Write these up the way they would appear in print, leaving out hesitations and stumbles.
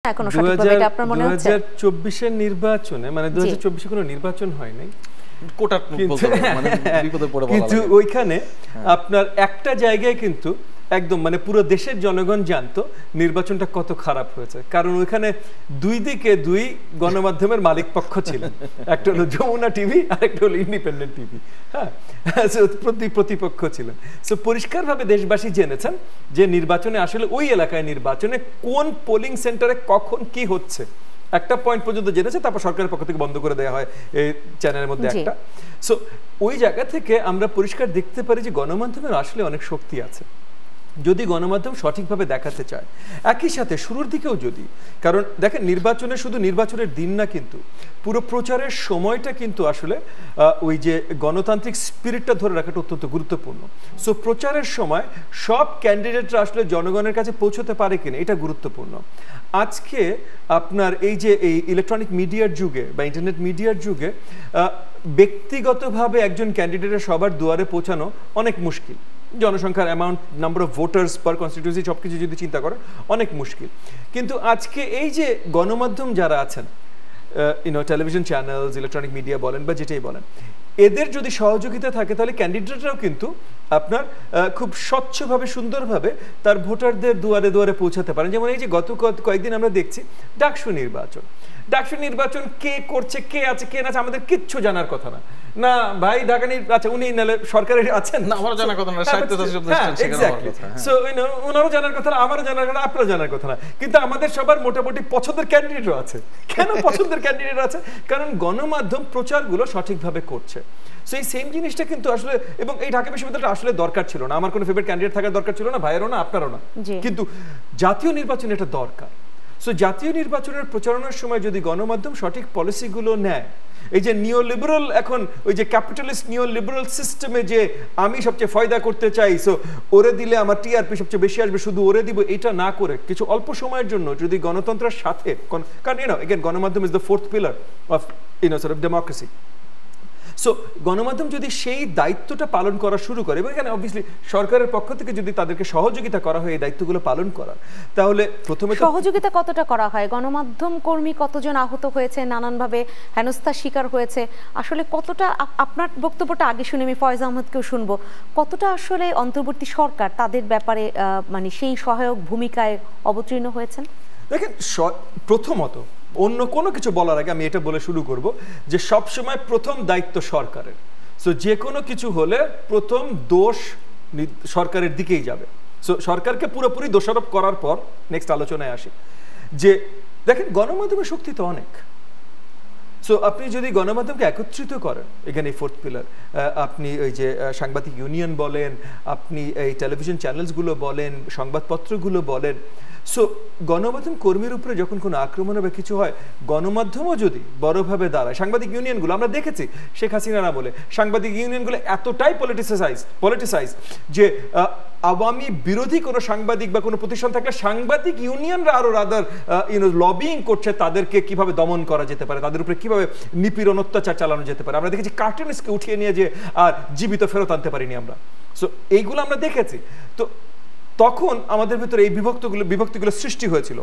এখনো সঠিকভাবে এটা আপনার মনে হচ্ছে 2024 এর নির্বাচনে মানে 2024 এ কোনো নির্বাচন হয় নাই কোটা বলতে মানে বিপদে পড়ে বলা কিন্তু ওইখানে আপনার একটা জায়গায় কিন্তু একদম মানে পুরো দেশের জনগণ জানতো নির্বাচনটা কত খারাপ হয়েছে কারণ ওইখানে দুই দিকে দুই গণমাধ্যমের মালিক পক্ষ ছিলেন একটা হলো যমুনা টিভি আর একটা হলো ইন্ডিপেন্ডেন্ট টিভি হ্যাঁ প্রতিপক্ষ ছিলেন সো পরিষ্কারভাবে দেশবাসী জেনেছেন যে নির্বাচনে আসলে ওই এলাকায় নির্বাচনে কোন পোলিং সেন্টারে কখন কি হচ্ছে একটা পয়েন্ট পর্যন্ত জেনেছে তারপর সরকারের পক্ষ থেকে বন্ধ করে দেওয়া হয় এই চ্যানেলের মধ্যে একটা সো ওই জায়গা থেকে আমরা পরিষ্কার দেখতে পারি যে গণমাধ্যমের আসলে অনেক শক্তি আছে যদি গণমাধ্যম সঠিকভাবে দেখাতে চায় একই সাথে শুরুর দিকেও যদি কারণ দেখেন নির্বাচনে শুধু নির্বাচনের দিন না কিন্তু পুরো প্রচারের সময়টা কিন্তু আসলে ওই যে গণতান্ত্রিক স্পিরিটটা ধরে রাখাটা অত্যন্ত গুরুত্বপূর্ণ সো প্রচারের সময় সব ক্যান্ডিডেটরা আসলে জনগণের কাছে পৌঁছতে পারে কিনা এটা গুরুত্বপূর্ণ আজকে আপনার এই যে এই ইলেকট্রনিক মিডিয়ার যুগে বা ইন্টারনেট মিডিয়ার যুগে ব্যক্তিগতভাবে একজন ক্যান্ডিডেটের সবার দুয়ারে পৌঁছানো অনেক মুশকিল জনসংখ্যার amount number of voters per constituency সবকিছু যদি চিন্তা করেন অনেক মুশকিল কিন্তু আজকে এই যে গণমাধ্যম যারা আছেন টেলিভিশন চ্যানেলস ইলেকট্রনিক মিডিয়া বলেন বা যেটাই বলেন এদের যদি সহযোগিতা থাকে তাহলে ক্যান্ডিডেটরাও কিন্তু আপনার খুব স্বচ্ছভাবে সুন্দরভাবে তার ভোটারদের দুয়ারে দুয়ারে পৌঁছাতে পারেন যেমন এই যে গত কয়েকদিন আমরা দেখছি ডাকসু নির্বাচন কে করছে কে আছে কে না আছে আমাদের কিচ্ছু জানার কথা না না ভাই ঢাকা আচ্ছা উনি নালে সরকারের আছেন না আমারও জানার কথা না সো ওনারও জানার কথা না আমারও জানার কথা আপনারও জানার কথা না কিন্তু আমাদের সবার মোটামুটি পছন্দের ক্যান্ডিডেটও আছে কেন পছন্দের ক্যান্ডিডেট আছে কারণ গণমাধ্যম প্রচারগুলো সঠিকভাবে করছে সো এই সেম জিনিসটা কিন্তু আসলে এবং এই ঢাকা বিশ্ববিদ্যালয়টা আসলে দরকার ছিল না আমার কোনো ফেভারিট ক্যান্ডিডেট থাকার দরকার ছিল না ভাইয়েরও না আপনারও না কিন্তু জাতীয় নির্বাচনে এটা দরকার সো জাতীয় নির্বাচনের প্রচারণার সময় যদি গণমাধ্যম সঠিক পলিসিগুলো নেয় এই যে নিওলিবারাল এখন ওই যে ক্যাপিটালিস্ট নিওলিবারাল সিস্টেমে যে আমি সবচেয়ে ফায়দা করতে চাই সো ওরে দিলে আমার টিআরপি সবচেয়ে বেশি আসবে শুধু ওরে দিব এটা না করে কিছু অল্প সময়ের জন্য যদি গণতন্ত্রের সাথে কারণ এগেন গণমাধ্যম is the fourth pillar of sort of democracy so গণমাধ্যম যদি সেই দায়িত্বটা পালন করা শুরু করে এবং এখানে অবভিয়াসলি সরকারের পক্ষ থেকে যদি তাদেরকে সহযোগিতা করা হয় এই দায়িত্বগুলো পালন করার তাহলে প্রথমে সহযোগিতা কতটা করা হয় গণমাধ্যম কর্মী কতজন আহত হয়েছে নানানভাবে হেনস্থার শিকার হয়েছে আসলে কতটা আপনার বক্তব্যটা আগে শুনে আমি ফয়েজ আহমেদকেও শুনবো কতটা আসলে অন্তর্বর্তী সরকার তাদের ব্যাপারে মানে সেই সহায়ক ভূমিকায় অবতীর্ণ হয়েছেন দেখেন প্রথমত অন্য কোনো কিছু বলার আগে আমি এটা বলে শুরু করব যে সব সময় প্রথম দায়িত্ব সরকারের সো যে কোনো কিছু হলে প্রথম দোষ সরকারের দিকেই যাবে সো সরকারকে পুরোপুরি দোষারোপ করার পর নেক্সট আলোচনায় আসি যে দেখেন গণমাধ্যমের শক্তি তো অনেক সো আপনি যদি গণমাধ্যমকে একত্রিত করেন এখানে ফোর্থ পিলার আপনি ওই যে সাংবাদিক ইউনিয়ন বলেন আপনি এই টেলিভিশন চ্যানেলসগুলো বলেন সংবাদপত্রগুলো বলেন সো গণমাধ্যম কর্মীর উপরে যখন কোনো আক্রমণ বা কিছু হয় গণমাধ্যমও যদি বড়ভাবে দাঁড়ায় সাংবাদিক ইউনিয়নগুলো আমরা দেখেছি শেখ হাসিনা না বলে সাংবাদিক ইউনিয়নগুলো এতটাই পলিটিসাইজ যে আওয়ামী বিরোধী কোনো সাংবাদিক বা কোনো প্রতিষ্ঠান থাকলে সাংবাদিক ইউনিয়নরা আরো রাদার লবিং করছে তাদেরকে কিভাবে দমন করা যেতে পারে তাদের উপরে কিভাবে নিপীড়ন অত্যাচার চালানো যেতে পারে আমরা দেখেছি কার্টুনিস্টকে উঠিয়ে নিয়ে যে আর জীবিত ফেরত আনতে পারিনি আমরা সো এইগুলো আমরা দেখেছি তো তখন আমাদের ভিতরে এই বিভক্তিগুলো সৃষ্টি হয়েছিল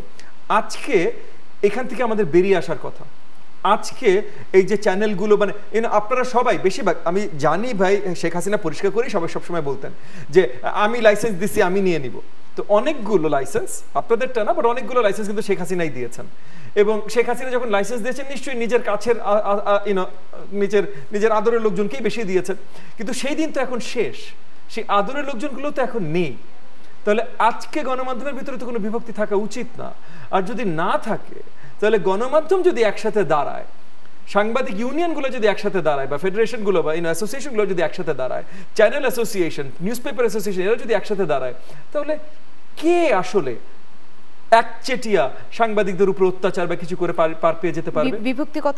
আজকে এখান থেকে আমাদের বেরিয়ে আসার কথা আজকে এই যে চ্যানেলগুলো মানে আপনারা সবাই বেশিরভাগ আমি জানি ভাই শেখ হাসিনা পরিষ্কার করেই সবাই সবসময় বলতেন যে আমি লাইসেন্স দিছি আমি নিয়ে নিব তো অনেকগুলো লাইসেন্স আপনাদেরটা না বাট অনেকগুলো লাইসেন্স কিন্তু শেখ হাসিনাই দিয়েছেন এবং শেখ হাসিনা যখন লাইসেন্স দিয়েছেন নিশ্চয়ই নিজের কাছের নিজের আদরের লোকজনকেই বেশি দিয়েছেন কিন্তু সেই দিন তো এখন শেষ সেই আদরের লোকজনগুলো তো এখন নেই তাহলে আজকে গণমাধ্যমের ভিতরে তো কোনো বিভক্তি থাকা উচিত না আর যদি না থাকে তাহলে গণমাধ্যম যদি একসাথে দাঁড়ায় সাংবাদিক ইউনিয়নগুলো যদি একসাথে দাঁড়ায় বা ফেডারেশনগুলো বা অ্যাসোসিয়েশনগুলো যদি একসাথে দাঁড়ায় চ্যানেল অ্যাসোসিয়েশন নিউজপেপার অ্যাসোসিয়েশন এরা যদি একসাথে দাঁড়ায় তাহলে কে আসলে একচেটিয়া সাংবাদিকদের উপর অত্যাচার বা কিছু করে পার পেয়ে যেতে পারবে বিভক্তি কত